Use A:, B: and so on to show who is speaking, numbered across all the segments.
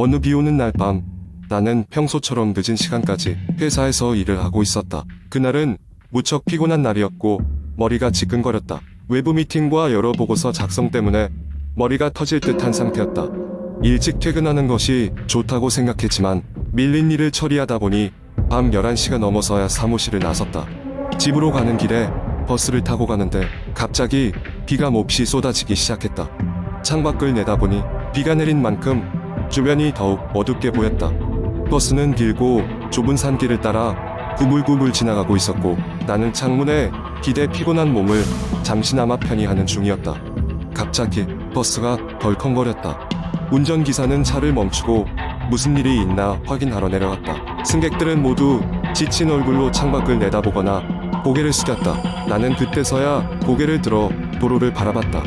A: 어느 비 오는 날 밤, 나는 평소처럼 늦은 시간까지 회사에서 일을 하고 있었다. 그날은 무척 피곤한 날이었고 머리가 지끈거렸다. 외부 미팅과 여러 보고서 작성 때문에 머리가 터질 듯한 상태였다. 일찍 퇴근하는 것이 좋다고 생각했지만 밀린 일을 처리하다 보니 밤 11시가 넘어서야 사무실을 나섰다. 집으로 가는 길에 버스를 타고 가는데 갑자기 비가 몹시 쏟아지기 시작했다. 창밖을 내다보니 비가 내린 만큼 주변이 더욱 어둡게 보였다. 버스는 길고 좁은 산길을 따라 구불구불 지나가고 있었고 나는 창문에 기대 피곤한 몸을 잠시나마 편히하는 중이었다. 갑자기 버스가 덜컹거렸다. 운전기사는 차를 멈추고 무슨 일이 있나 확인하러 내려갔다. 승객들은 모두 지친 얼굴로 창밖을 내다보거나 고개를 숙였다. 나는 그때서야 고개를 들어 도로를 바라봤다.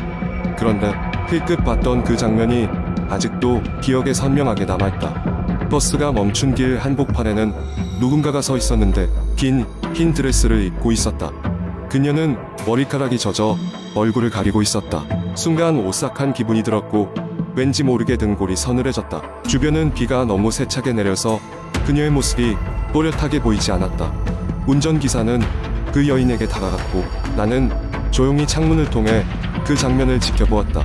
A: 그런데 힐끗 봤던 그 장면이 아직도 기억에 선명하게 남아있다. 버스가 멈춘 길 한복판에는 누군가가 서 있었는데 긴 흰 드레스를 입고 있었다. 그녀는 머리카락이 젖어 얼굴을 가리고 있었다. 순간 오싹한 기분이 들었고 왠지 모르게 등골이 서늘해졌다. 주변은 비가 너무 세차게 내려서 그녀의 모습이 또렷하게 보이지 않았다. 운전기사는 그 여인에게 다가갔고 나는 조용히 창문을 통해 그 장면을 지켜보았다.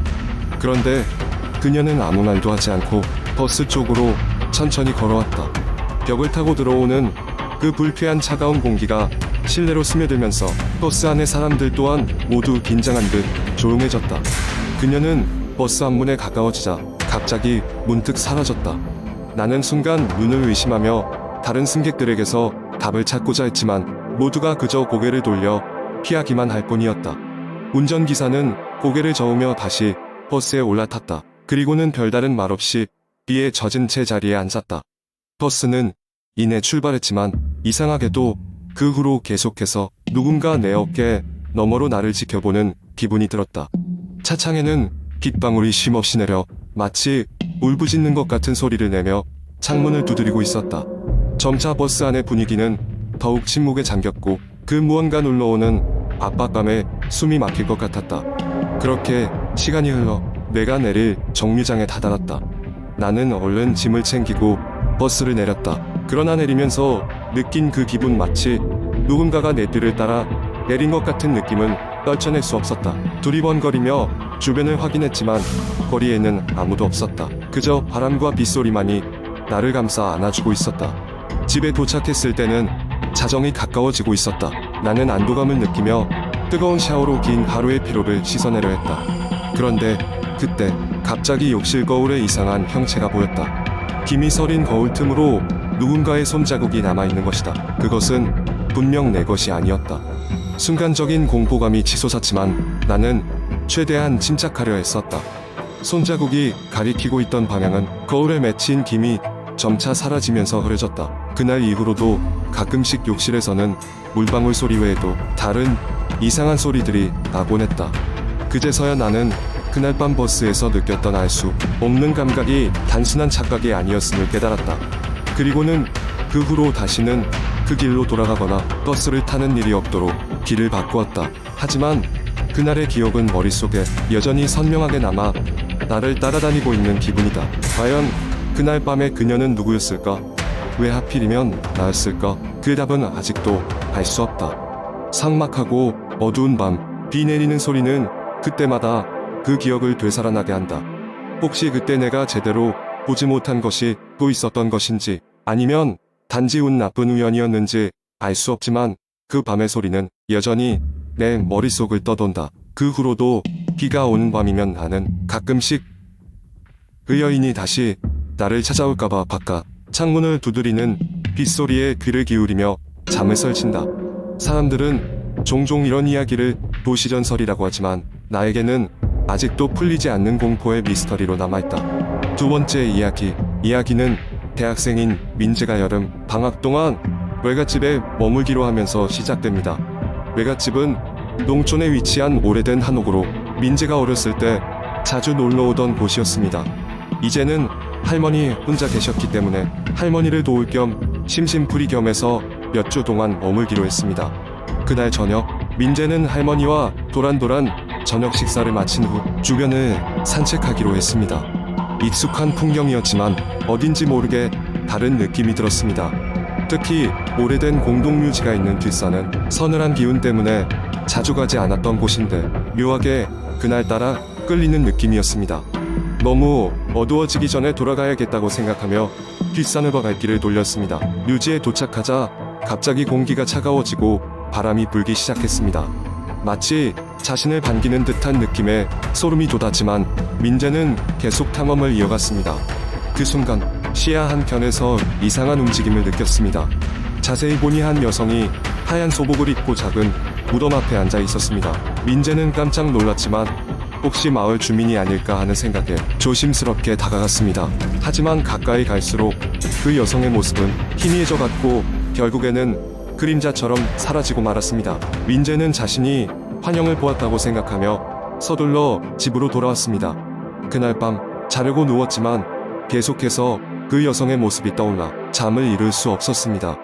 A: 그런데 그녀는 아무 말도 하지 않고 버스 쪽으로 천천히 걸어왔다. 벽을 타고 들어오는 그 불쾌한 차가운 공기가 실내로 스며들면서 버스 안의 사람들 또한 모두 긴장한 듯 조용해졌다. 그녀는 버스 앞문에 가까워지자 갑자기 문득 사라졌다. 나는 순간 눈을 의심하며 다른 승객들에게서 답을 찾고자 했지만 모두가 그저 고개를 돌려 피하기만 할 뿐이었다. 운전기사는 고개를 저으며 다시 버스에 올라탔다. 그리고는 별다른 말 없이 비에 젖은 채 자리에 앉았다. 버스는 이내 출발했지만 이상하게도 그 후로 계속해서 누군가 내 어깨 너머로 나를 지켜보는 기분이 들었다. 차창에는 빗방울이 쉼없이 내려 마치 울부짖는 것 같은 소리를 내며 창문을 두드리고 있었다. 점차 버스 안의 분위기는 더욱 침묵에 잠겼고 그 무언가 눌러오는 압박감에 숨이 막힐 것 같았다. 그렇게 시간이 흘러 내가 내릴 정류장에 다다랐다. 나는 얼른 짐을 챙기고 버스를 내렸다. 그러나 내리면서 느낀 그 기분 마치 누군가가 내 뒤를 따라 내린 것 같은 느낌은 떨쳐낼 수 없었다. 두리번거리며 주변을 확인했지만 거리에는 아무도 없었다. 그저 바람과 빗소리만이 나를 감싸 안아주고 있었다. 집에 도착했을 때는 자정이 가까워지고 있었다. 나는 안도감을 느끼며 뜨거운 샤워로 긴 하루의 피로를 씻어내려 했다. 그런데 그때 갑자기 욕실 거울에 이상한 형체가 보였다. 김이 서린 거울 틈으로 누군가의 손자국이 남아있는 것이다. 그것은 분명 내 것이 아니었다. 순간적인 공포감이 치솟았지만 나는 최대한 침착하려 했었다. 손자국이 가리키고 있던 방향은 거울에 맺힌 김이 점차 사라지면서 흐려졌다. 그날 이후로도 가끔씩 욕실에서는 물방울 소리 외에도 다른 이상한 소리들이 나곤 했다. 그제서야 나는 그날 밤 버스에서 느꼈던 알 수 없는 감각이 단순한 착각이 아니었음을 깨달았다. 그리고는 그 후로 다시는 그 길로 돌아가거나 버스를 타는 일이 없도록 길을 바꾸었다. 하지만 그날의 기억은 머릿속에 여전히 선명하게 남아 나를 따라다니고 있는 기분이다. 과연 그날 밤에 그녀는 누구였을까? 왜 하필이면 나였을까? 그 답은 아직도 알 수 없다. 삭막하고 어두운 밤, 비 내리는 소리는 그때마다 그 기억을 되살아나게 한다. 혹시 그때 내가 제대로 보지 못한 것이 또 있었던 것인지 아니면 단지 운 나쁜 우연이었는지 알 수 없지만 그 밤의 소리는 여전히 내 머릿속을 떠돈다. 그 후로도 비가 오는 밤이면 나는 가끔씩 그 여인이 다시 나를 찾아올까봐 바깥 창문을 두드리는 빗소리에 귀를 기울이며 잠을 설친다. 사람들은 종종 이런 이야기를 도시전설이라고 하지만 나에게는 아직도 풀리지 않는 공포의 미스터리로 남아있다. 두 번째 이야기는 대학생인 민재가 여름 방학 동안 외갓집에 머물기로 하면서 시작됩니다. 외갓집은 농촌에 위치한 오래된 한옥으로 민재가 어렸을 때 자주 놀러오던 곳이었습니다. 이제는 할머니 혼자 계셨기 때문에 할머니를 도울 겸 심심풀이 겸해서 몇 주 동안 머물기로 했습니다. 그날 저녁 민재는 할머니와 도란도란 저녁 식사를 마친 후 주변을 산책하기로 했습니다. 익숙한 풍경이었지만 어딘지 모르게 다른 느낌이 들었습니다. 특히 오래된 공동묘지가 있는 뒷산은 서늘한 기운 때문에 자주 가지 않았던 곳인데 묘하게 그날따라 끌리는 느낌이었습니다. 너무 어두워지기 전에 돌아가야겠다고 생각하며 뒷산으로 갈 길을 돌렸습니다. 묘지에 도착하자 갑자기 공기가 차가워지고 바람이 불기 시작했습니다. 마치 자신을 반기는 듯한 느낌에 소름이 돋았지만 민재는 계속 탐험을 이어갔습니다. 그 순간 시야 한켠에서 이상한 움직임을 느꼈습니다. 자세히 보니 한 여성이 하얀 소복을 입고 작은 무덤 앞에 앉아 있었습니다. 민재는 깜짝 놀랐지만 혹시 마을 주민이 아닐까 하는 생각에 조심스럽게 다가갔습니다. 하지만 가까이 갈수록 그 여성의 모습은 희미해져갔고 결국에는 그림자처럼 사라지고 말았습니다. 민재는 자신이 환영을 보았다고 생각하며 서둘러 집으로 돌아왔습니다. 그날 밤 자려고 누웠지만 계속해서 그 여성의 모습이 떠올라 잠을 이룰 수 없었습니다.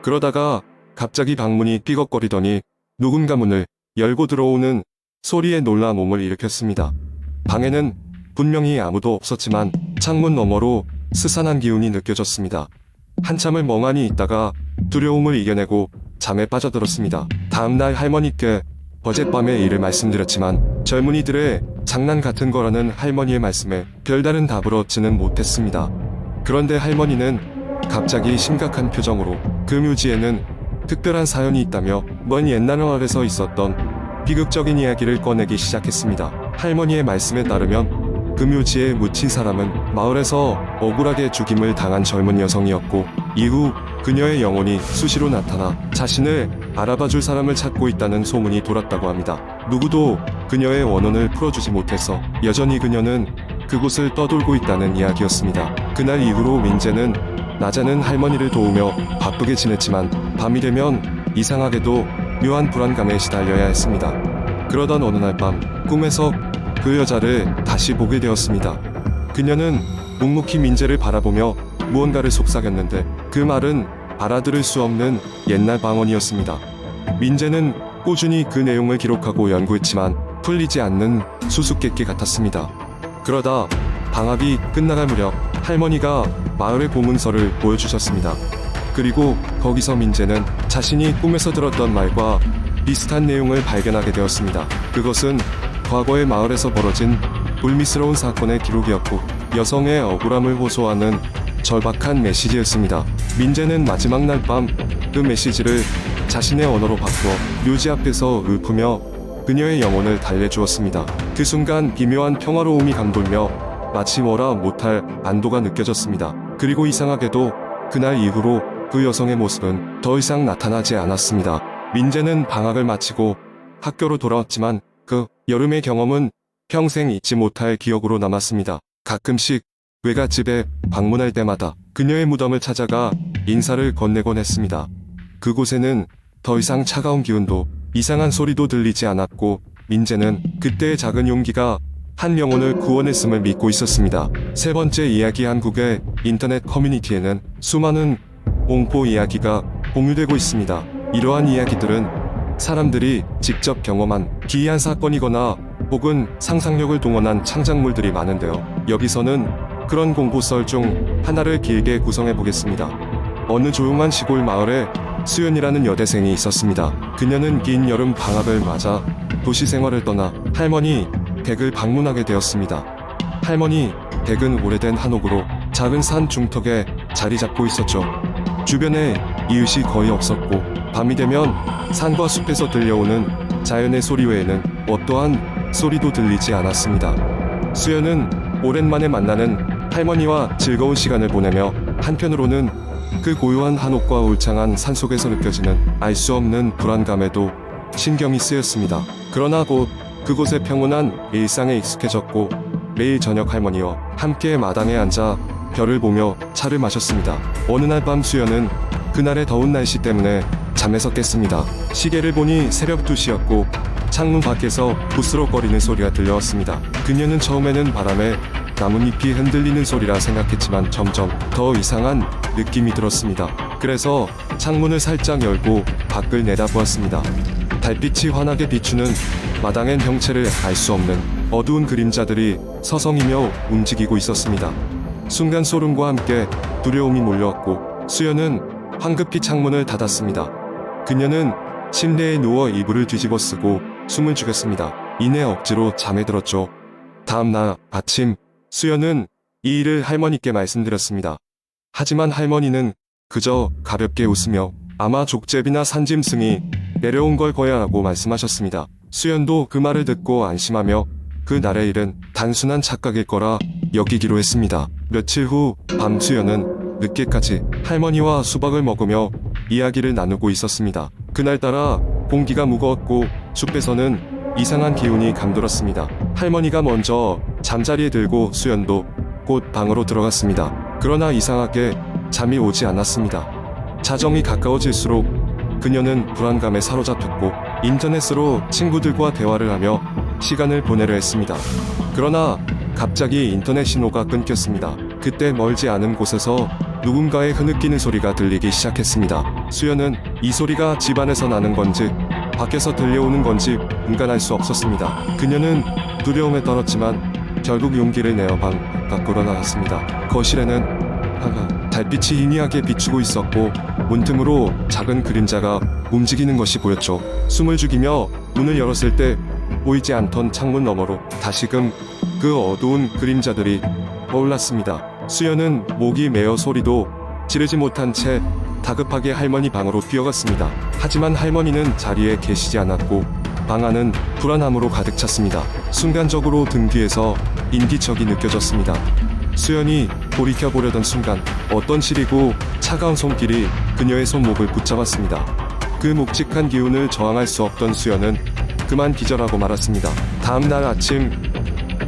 A: 그러다가 갑자기 방문이 삐걱거리더니 누군가 문을 열고 들어오는 소리에 놀라 몸을 일으켰습니다. 방에는 분명히 아무도 없었지만 창문 너머로 스산한 기운이 느껴졌습니다. 한참을 멍하니 있다가 두려움을 이겨내고 잠에 빠져들었습니다. 다음날 할머니께 어젯밤의 일을 말씀드렸지만 젊은이들의 장난 같은 거라는 할머니의 말씀에 별다른 답을 얻지는 못했습니다. 그런데 할머니는 갑자기 심각한 표정으로 그 묘지에는 특별한 사연이 있다며 먼 옛날 마을에서 있었던 비극적인 이야기를 꺼내기 시작했습니다. 할머니의 말씀에 따르면 그 묘지에 묻힌 사람은 마을에서 억울하게 죽임을 당한 젊은 여성이었고 이후 그녀의 영혼이 수시로 나타나 자신을 알아봐줄 사람을 찾고 있다는 소문이 돌았다고 합니다. 누구도 그녀의 원혼을 풀어주지 못해서 여전히 그녀는 그곳을 떠돌고 있다는 이야기였습니다. 그날 이후로 민재는 낮에는 할머니를 도우며 바쁘게 지냈지만 밤이 되면 이상하게도 묘한 불안감에 시달려야 했습니다. 그러던 어느 날 밤 꿈에서 그 여자를 다시 보게 되었습니다. 그녀는 묵묵히 민재를 바라보며 무언가를 속삭였는데 그 말은 알아들을 수 없는 옛날 방언이었습니다. 민재는 꾸준히 그 내용을 기록하고 연구했지만 풀리지 않는 수수께끼 같았습니다. 그러다 방학이 끝나갈 무렵 할머니가 마을의 보문서를 보여주셨습니다. 그리고 거기서 민재는 자신이 꿈에서 들었던 말과 비슷한 내용을 발견하게 되었습니다. 그것은 과거의 마을에서 벌어진 불미스러운 사건의 기록이었고 여성의 억울함을 호소하는 절박한 메시지였습니다. 민재는 마지막 날 밤 그 메시지를 자신의 언어로 바꾸어 묘지 앞에서 읊으며 그녀의 영혼을 달래주었습니다. 그 순간 기묘한 평화로움이 감돌며 마치 뭐라 못할 안도가 느껴졌습니다. 그리고 이상하게도 그날 이후로 그 여성의 모습은 더 이상 나타나지 않았습니다. 민재는 방학을 마치고 학교로 돌아왔지만 그 여름의 경험은 평생 잊지 못할 기억으로 남았습니다. 가끔씩 외갓집에 방문할 때마다 그녀의 무덤을 찾아가 인사를 건네곤 했습니다. 그곳에는 더 이상 차가운 기운도 이상한 소리도 들리지 않았고 민재는 그때의 작은 용기가 한 영혼을 구원했음을 믿고 있었습니다. 세 번째 이야기. 한국의 인터넷 커뮤니티에는 수많은 공포 이야기가 공유되고 있습니다. 이러한 이야기들은 사람들이 직접 경험한 기이한 사건이거나 혹은 상상력을 동원한 창작물들이 많은데요. 여기서는 그런 공포썰 중 하나를 길게 구성해 보겠습니다. 어느 조용한 시골 마을에 수연이라는 여대생이 있었습니다. 그녀는 긴 여름 방학을 맞아 도시 생활을 떠나 할머니 댁을 방문하게 되었습니다. 할머니 댁은 오래된 한옥으로 작은 산 중턱에 자리 잡고 있었죠. 주변에 이웃이 거의 없었고 밤이 되면 산과 숲에서 들려오는 자연의 소리 외에는 어떠한 소리도 들리지 않았습니다. 수연은 오랜만에 만나는 할머니와 즐거운 시간을 보내며 한편으로는 그 고요한 한옥과 울창한 산속에서 느껴지는 알 수 없는 불안감에도 신경이 쓰였습니다. 그러나 곧 그곳의 평온한 일상에 익숙해졌고 매일 저녁 할머니와 함께 마당에 앉아 별을 보며 차를 마셨습니다. 어느 날 밤 수연은 그날의 더운 날씨 때문에 잠에서 깼습니다. 시계를 보니 새벽 2시였고 창문 밖에서 부스럭거리는 소리가 들려왔습니다. 그녀는 처음에는 바람에 나뭇잎이 흔들리는 소리라 생각했지만 점점 더 이상한 느낌이 들었습니다. 그래서 창문을 살짝 열고 밖을 내다보았습니다. 달빛이 환하게 비추는 마당엔 형체를 알 수 없는 어두운 그림자들이 서성이며 움직이고 있었습니다. 순간 소름과 함께 두려움이 몰려왔고 수연은 황급히 창문을 닫았습니다. 그녀는 침대에 누워 이불을 뒤집어 쓰고 숨을 죽였습니다. 이내 억지로 잠에 들었죠. 다음 날 아침 수연은 이 일을 할머니께 말씀드렸습니다. 하지만 할머니는 그저 가볍게 웃으며 아마 족제비나 산짐승이 내려온 걸 거야 라고 말씀하셨습니다. 수연도 그 말을 듣고 안심하며 그날의 일은 단순한 착각일 거라 여기기로 했습니다. 며칠 후 밤 수연은 늦게까지 할머니와 수박을 먹으며 이야기를 나누고 있었습니다. 그날따라 공기가 무거웠고 숲에서는 이상한 기운이 감돌았습니다. 할머니가 먼저 잠자리에 들고 수연도 곧 방으로 들어갔습니다. 그러나 이상하게 잠이 오지 않았습니다. 자정이 가까워질수록 그녀는 불안감에 사로잡혔고 인터넷으로 친구들과 대화를 하며 시간을 보내려 했습니다. 그러나 갑자기 인터넷 신호가 끊겼습니다. 그때 멀지 않은 곳에서 누군가의 흐느끼는 소리가 들리기 시작했습니다. 수연은 이 소리가 집 안에서 나는 건지 밖에서 들려오는 건지 분간할 수 없었습니다. 그녀는 두려움에 떨었지만 결국 용기를 내어 방 밖으로 나갔습니다. 거실에는 달빛이 희미하게 비추고 있었고 문틈으로 작은 그림자가 움직이는 것이 보였죠. 숨을 죽이며 문을 열었을 때 보이지 않던 창문 너머로 다시금 그 어두운 그림자들이 떠올랐습니다. 수연은 목이 메어 소리도 지르지 못한 채 다급하게 할머니 방으로 뛰어갔습니다. 하지만 할머니는 자리에 계시지 않았고 방 안은 불안함으로 가득 찼습니다. 순간적으로 등 뒤에서 인기척이 느껴졌습니다. 수연이 돌이켜보려던 순간 어떤 시리고 차가운 손길이 그녀의 손목을 붙잡았습니다. 그 묵직한 기운을 저항할 수 없던 수연은 그만 기절하고 말았습니다. 다음 날 아침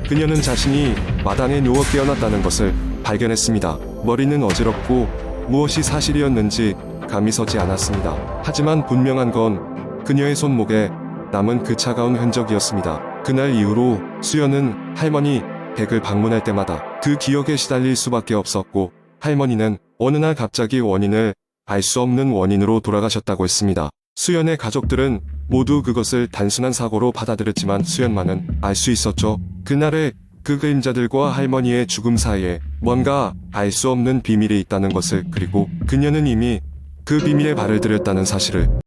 A: 그녀는 자신이 마당에 누워 깨어났다는 것을 발견했습니다. 머리는 어지럽고 무엇이 사실이었는지 감이 서지 않았습니다. 하지만 분명한 건 그녀의 손목에 남은 그 차가운 흔적이었습니다. 그날 이후로 수연은 할머니 댁을 방문할 때마다 그 기억에 시달릴 수밖에 없었고 할머니는 어느 날 갑자기 원인을 알 수 없는 원인으로 돌아가셨다고 했습니다. 수연의 가족들은 모두 그것을 단순한 사고로 받아들였지만 수연만은 알 수 있었죠. 그날의 그 그림자들과 할머니의 죽음 사이에 뭔가 알 수 없는 비밀이 있다는 것을, 그리고 그녀는 이미 그 비밀에 발을 들였다는 사실을.